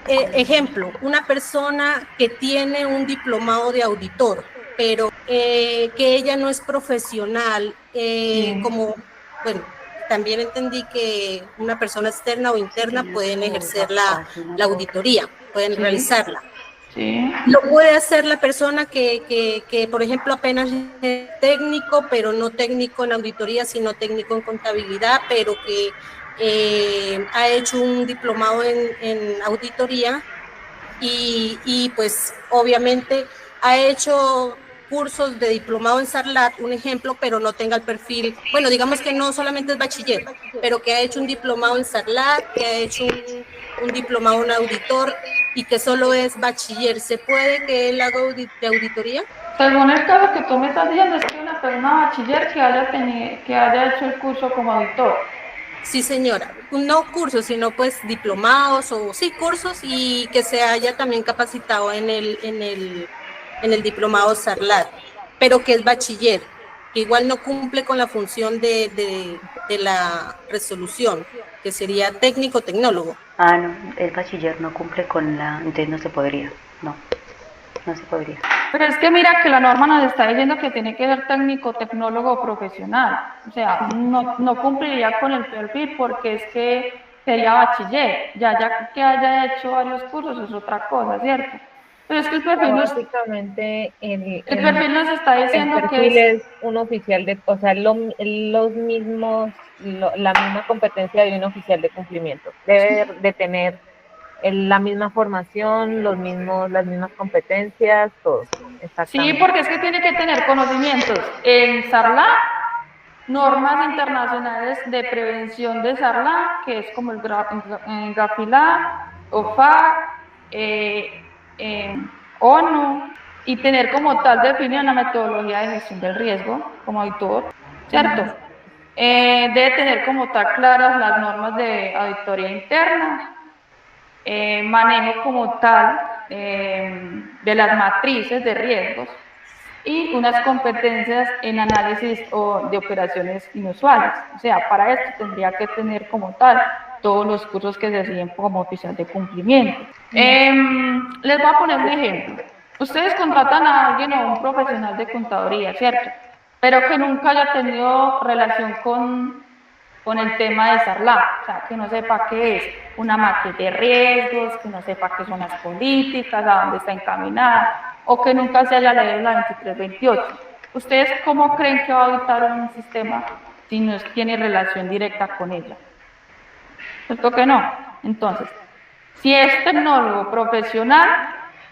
ejemplo, una persona que tiene un diplomado de auditor, pero que ella no es profesional, también entendí que una persona externa o interna pueden ejercer la auditoría, pueden realizarla. Sí. Lo puede hacer la persona que, por ejemplo, apenas es técnico, pero no técnico en auditoría, sino técnico en contabilidad, pero que ha hecho un diplomado en auditoría y pues obviamente ha hecho cursos de diplomado en Sarlat, un ejemplo, pero no tenga el perfil, bueno, digamos que no solamente es bachiller, pero que ha hecho un diplomado en Sarlat, que ha hecho un diplomado en auditor y que solo es bachiller. ¿Se puede que él haga de auditoría? Según el caso que tú me estás diciendo, es que una persona bachiller que haya hecho el curso como auditor. Sí, señora. No cursos, sino pues diplomados o sí, cursos y que se haya también capacitado en el diplomado Sarlat, pero que es bachiller, que igual no cumple con la función de la resolución, que sería técnico-tecnólogo. Ah, no, el bachiller no cumple con entonces no se podría, no se podría. Pero es que mira que la norma nos está diciendo que tiene que ser técnico, tecnólogo profesional, o sea, no cumpliría con el perfil porque es que sería bachiller, ya que haya hecho varios cursos es otra cosa, ¿cierto? Pero es que el perfil básicamente el perfil nos está diciendo el perfil es un oficial o sea, la misma competencia de un oficial de cumplimiento. Debe de tener la misma formación, las mismas competencias, todo. Sí, porque es que tiene que tener conocimientos en Sarlat, normas internacionales de prevención de Sarlat, que es como el GAFILA, OFAC, ONU, y tener como tal definida una metodología de gestión del riesgo como auditor, ¿cierto? Debe tener como tal claras las normas de auditoría interna, manejo como tal de las matrices de riesgos y unas competencias en análisis de operaciones inusuales. O sea, para esto tendría que tener como tal todos los cursos que se siguen como oficial de cumplimiento. Les voy a poner un ejemplo. Ustedes contratan a alguien o un profesional de contaduría, ¿cierto? Pero que nunca haya tenido relación con el tema de Sarlat, o sea, que no sepa qué es una matriz de riesgos, que no sepa qué son las políticas, a dónde está encaminada, o que nunca se haya leído la 2328. ¿Ustedes cómo creen que va a auditar un sistema si no tiene relación directa con ella? ¿Cierto que no? Entonces, si es tecnólogo profesional,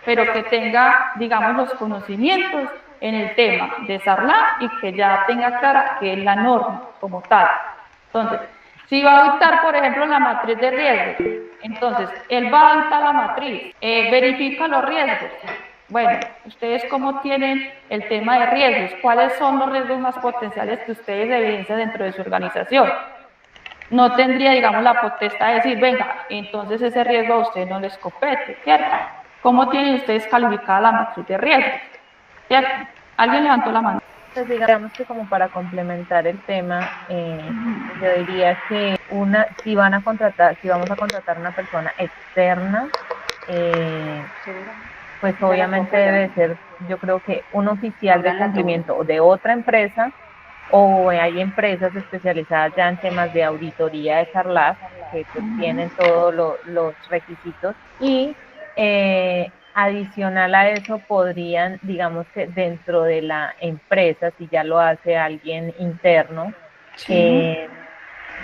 pero que tenga, digamos, los conocimientos en el tema de Sarlat y que ya tenga clara qué es la norma como tal. Entonces, si va a auditar, por ejemplo, la matriz de riesgos, entonces, él va a auditar la matriz, verifica los riesgos. Bueno, ¿ustedes cómo tienen el tema de riesgos? ¿Cuáles son los riesgos más potenciales que ustedes evidencian dentro de su organización? No tendría, digamos, la potestad de decir, venga, entonces ese riesgo a ustedes no les compete, ¿cierto? ¿Cómo tienen ustedes calificada la matriz de riesgos? ¿Cierto? ¿Alguien levantó la mano? Pues digamos que como para complementar el tema, yo diría que si vamos a contratar una persona externa, pues obviamente debe ser, yo creo que un oficial de cumplimiento de otra empresa, o hay empresas especializadas ya en temas de auditoría de SARLAF que pues tienen todos los requisitos, y adicional a eso podrían, digamos que dentro de la empresa, si ya lo hace alguien interno,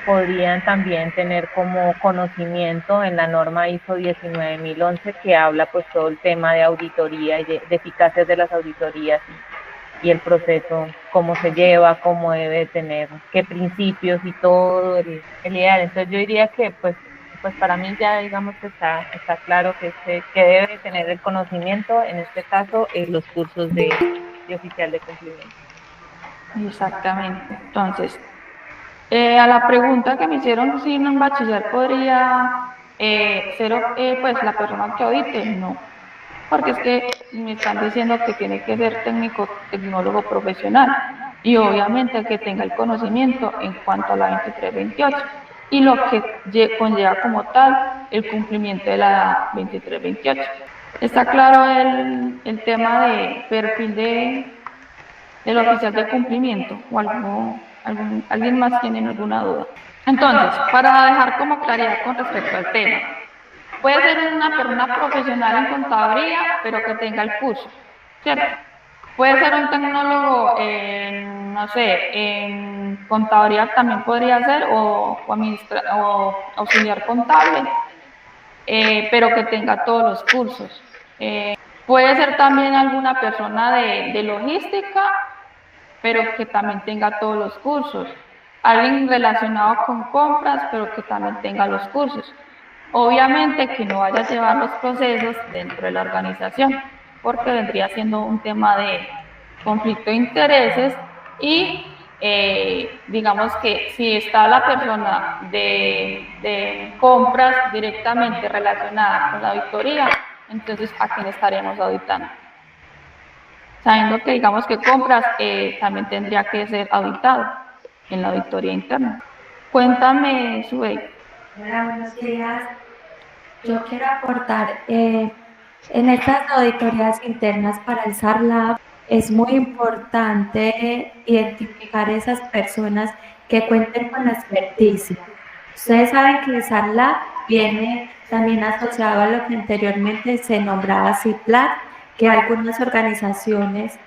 podrían también tener como conocimiento en la norma ISO 19011 que habla pues todo el tema de auditoría y de eficacia de las auditorías y el proceso, cómo se lleva, cómo debe tener, qué principios y todo el ideal. Entonces yo diría que pues para mí ya digamos que está claro que debe tener el conocimiento, en este caso los cursos de oficial de cumplimiento. Exactamente. Entonces, a la pregunta que me hicieron, si un bachiller podría ser pues la persona que audite, no. Porque es que me están diciendo que tiene que ser tecnólogo profesional y obviamente que tenga el conocimiento en cuanto a la 2328 y lo que conlleva como tal el cumplimiento de la 2328. Está claro el tema de perfil del oficial de cumplimiento o alguien más tiene alguna duda. Entonces, para dejar como claridad con respecto al tema, puede ser una persona profesional en contaduría, pero que tenga el curso, ¿cierto? Puede ser un tecnólogo no sé, en contaduría también podría ser, o auxiliar contable, pero que tenga todos los cursos. Puede ser también alguna persona de logística, pero que también tenga todos los cursos. Alguien relacionado con compras, pero que también tenga los cursos. Obviamente que no vaya a llevar los procesos dentro de la organización, porque vendría siendo un tema de conflicto de intereses y digamos que si está la persona de compras directamente relacionada con la auditoría, entonces ¿a quién estaremos auditando? Sabiendo que digamos que compras también tendría que ser auditado en la auditoría interna. Cuéntame, Subey. Hola, buenos días. Yo quiero aportar, en estas auditorías internas para el SARLAB es muy importante identificar esas personas que cuenten con la experticia. Ustedes saben que el SARLAB viene también asociado a lo que anteriormente se nombraba CIPLAT, que algunas organizaciones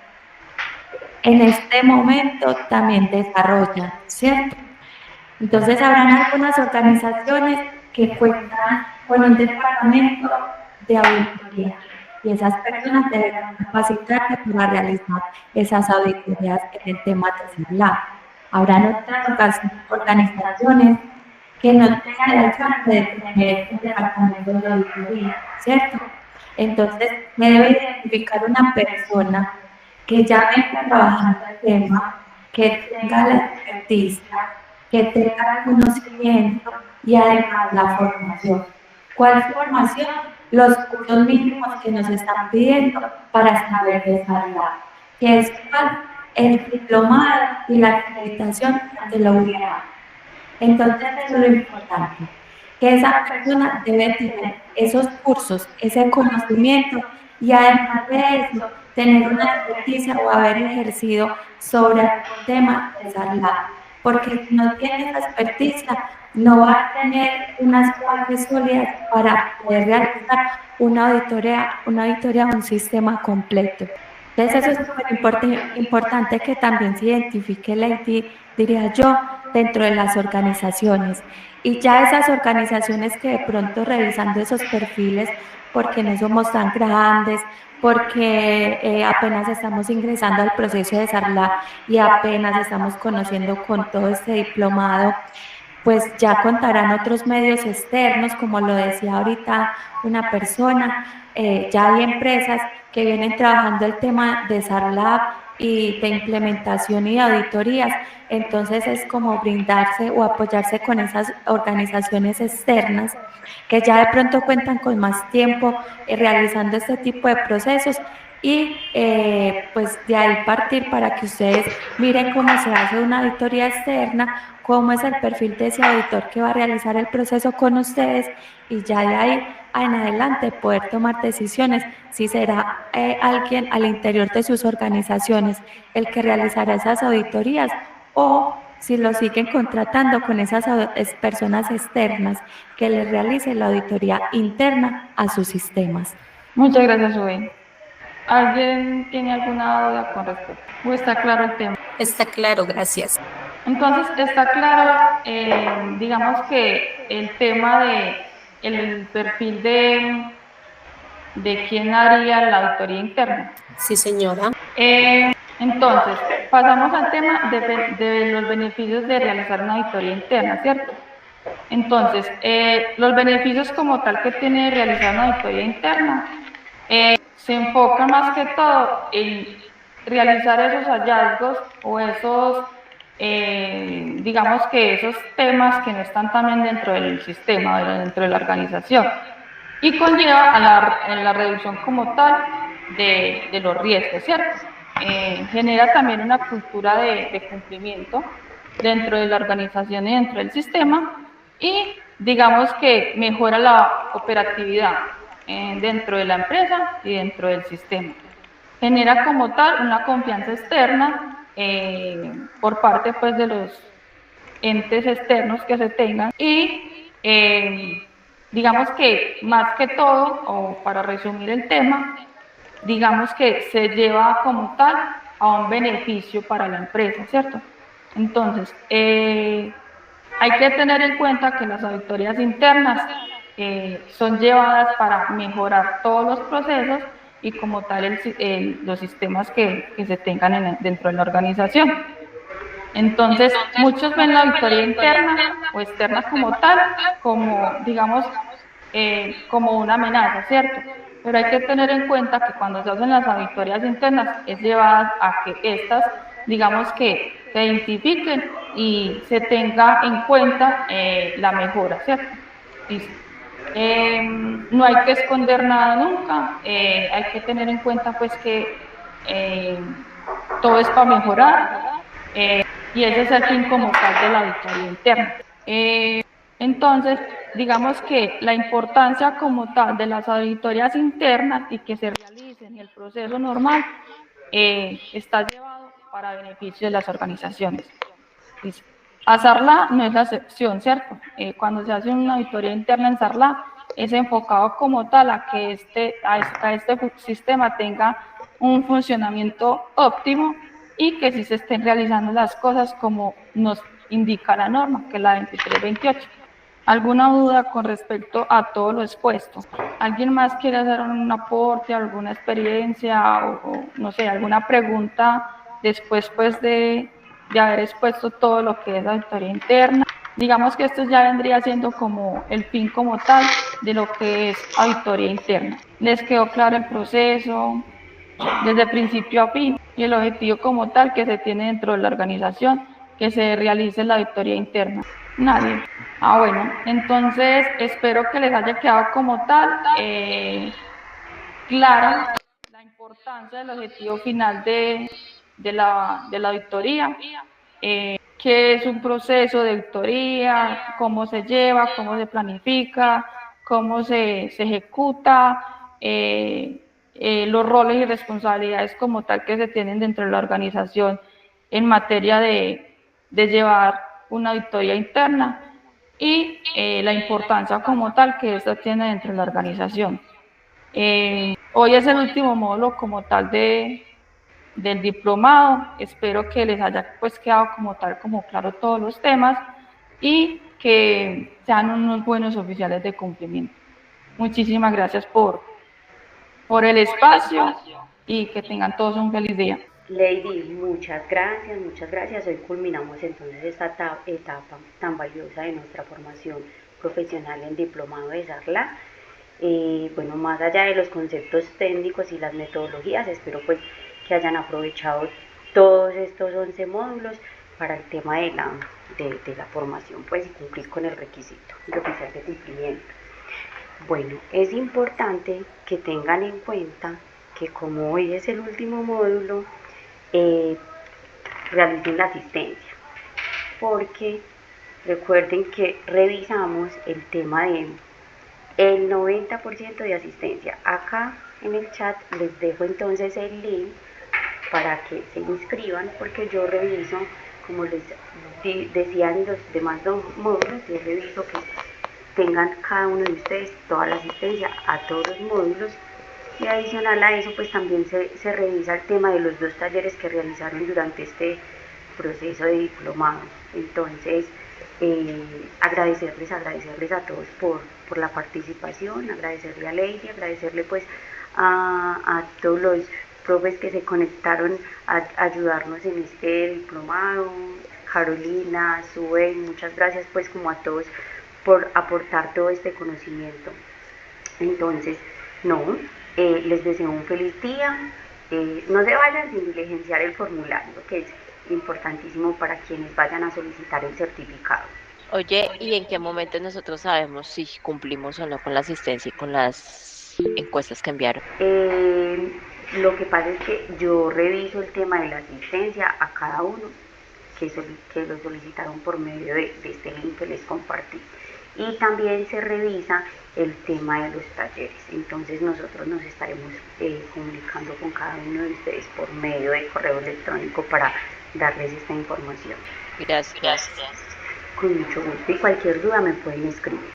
en este momento también desarrollan, ¿cierto? Entonces habrán algunas organizaciones que cuentan con un departamento de auditoría y esas personas deberán capacitarse para realizar esas auditorías en el tema de SARLAB. Habrán otras organizaciones que no tengan el alcance de tener un departamento de auditoría, ¿cierto? Entonces, me debe identificar una persona que ya venga trabajando el tema, que tenga la experticia, que tenga el conocimiento y además la formación. ¿Cuál formación? Los cursos mínimos que nos están pidiendo para saber desarrollar, que es el diplomado y la acreditación de la UIA. Entonces, eso es lo importante, que esa persona debe tener esos cursos, ese conocimiento y además de eso, tener una experticia o haber ejercido sobre el tema de SARLAB, porque si no tiene esa experticia, no va a tener unas bases sólidas para poder realizar una auditoría, un sistema completo. Entonces eso es súper importante que también se identifique la IT, diría yo, dentro de las organizaciones. Y ya esas organizaciones que de pronto revisando esos perfiles, porque no somos tan grandes, porque apenas estamos ingresando al proceso de SARLAB y apenas estamos conociendo con todo este diplomado, pues ya contarán otros medios externos, como lo decía ahorita una persona, ya hay empresas que vienen trabajando el tema de SARLAB y de implementación y de auditorías, entonces es como brindarse o apoyarse con esas organizaciones externas que ya de pronto cuentan con más tiempo realizando este tipo de procesos y pues de ahí partir para que ustedes miren cómo se hace una auditoría externa, cómo es el perfil de ese auditor que va a realizar el proceso con ustedes y ya de ahí en adelante poder tomar decisiones si será alguien al interior de sus organizaciones el que realizará esas auditorías o si lo siguen contratando con esas personas externas que les realicen la auditoría interna a sus sistemas. Muchas gracias, Rubén. ¿Alguien tiene alguna duda con respecto? ¿O está claro el tema? Está claro, gracias. Entonces, está claro, digamos que el tema de el perfil de quién haría la auditoría interna. Sí, señora. Entonces, pasamos al tema de los beneficios de realizar una auditoría interna, ¿cierto? Entonces, los beneficios como tal que tiene realizar una auditoría interna se enfoca más que todo en realizar esos hallazgos o esos, digamos que esos temas que no están también dentro del sistema, dentro de la organización, y conlleva a la reducción como tal de los riesgos, ¿cierto? Genera también una cultura de cumplimiento dentro de la organización y dentro del sistema y digamos que mejora la operatividad dentro de la empresa y dentro del sistema. Genera como tal una confianza externa por parte pues de los entes externos que se tengan y digamos que más que todo, o para resumir el tema, digamos que se lleva como tal a un beneficio para la empresa, ¿cierto? Entonces, hay que tener en cuenta que las auditorías internas son llevadas para mejorar todos los procesos y como tal los sistemas que se tengan dentro de la organización. Entonces, muchos ven la auditoría interna o externa como tal, como, digamos, como una amenaza, ¿cierto? Pero hay que tener en cuenta que cuando se hacen las auditorías internas es llevadas a que estas, digamos que se identifiquen y se tenga en cuenta la mejora, ¿cierto? No hay que esconder nada nunca, hay que tener en cuenta pues que todo es para mejorar y ese es el fin como tal de la auditoría interna. Entonces, digamos que la importancia como tal de las auditorías internas y que se realicen el proceso normal está llevado para beneficio de las organizaciones. A Sarla no es la excepción, ¿cierto? Cuando se hace una auditoría interna en Sarla es enfocado como tal a que este sistema tenga un funcionamiento óptimo y que sí se estén realizando las cosas como nos indica la norma, que es la 2328. ¿Alguna duda con respecto a todo lo expuesto? ¿Alguien más quiere hacer un aporte, alguna experiencia o no sé, alguna pregunta después pues de haber expuesto todo lo que es la auditoría interna? Digamos que esto ya vendría siendo como el fin como tal de lo que es auditoría interna. ¿Les quedó claro el proceso desde principio a fin y el objetivo como tal que se tiene dentro de la organización que se realice la auditoría interna? Nadie. Bueno, entonces espero que les haya quedado como tal clara la importancia del objetivo final de la auditoría, qué es un proceso de auditoría, cómo se lleva, cómo se planifica, cómo se ejecuta, los roles y responsabilidades como tal que se tienen dentro de la organización en materia de llevar una auditoría interna y la importancia como tal que esta tiene dentro de la organización. Hoy es el último módulo como tal del diplomado. Espero que les haya pues quedado como tal, como claro todos los temas y que sean unos buenos oficiales de cumplimiento. Muchísimas gracias por el espacio y que tengan todos un feliz día. Lady, muchas gracias. Hoy culminamos entonces esta etapa tan valiosa de nuestra formación profesional en diplomado de Sarla. Bueno, más allá de los conceptos técnicos y las metodologías, espero pues que hayan aprovechado todos estos 11 módulos para el tema de la formación pues y cumplir con el requisito de oficial de cumplimiento. Bueno, es importante que tengan en cuenta que como hoy es el último módulo, realicen la asistencia, porque recuerden que revisamos el tema de el 90% de asistencia. Acá en el chat les dejo entonces el link para que se inscriban, porque yo reviso, como les decía en los demás módulos, yo reviso que tengan cada uno de ustedes toda la asistencia a todos los módulos, y adicional a eso pues también se revisa el tema de los 2 talleres que realizaron durante este proceso de diplomado. Entonces agradecerles a todos por la participación, agradecerle a Lady, agradecerle pues a todos los profes que se conectaron a ayudarnos en este diplomado, Carolina, Sue, muchas gracias pues como a todos por aportar todo este conocimiento. Entonces, les deseo un feliz día, no se vayan sin diligenciar el formulario, que es importantísimo para quienes vayan a solicitar el certificado. Oye, ¿y en qué momento nosotros sabemos si cumplimos o no con la asistencia y con las encuestas que enviaron? Lo que pasa es que yo reviso el tema de la asistencia a cada uno que lo solicitaron por medio de este link que les compartí. Y también se revisa el tema de los talleres. Entonces nosotros nos estaremos comunicando con cada uno de ustedes por medio de correo electrónico para darles esta información. Gracias. Con mucho gusto, y cualquier duda me pueden escribir.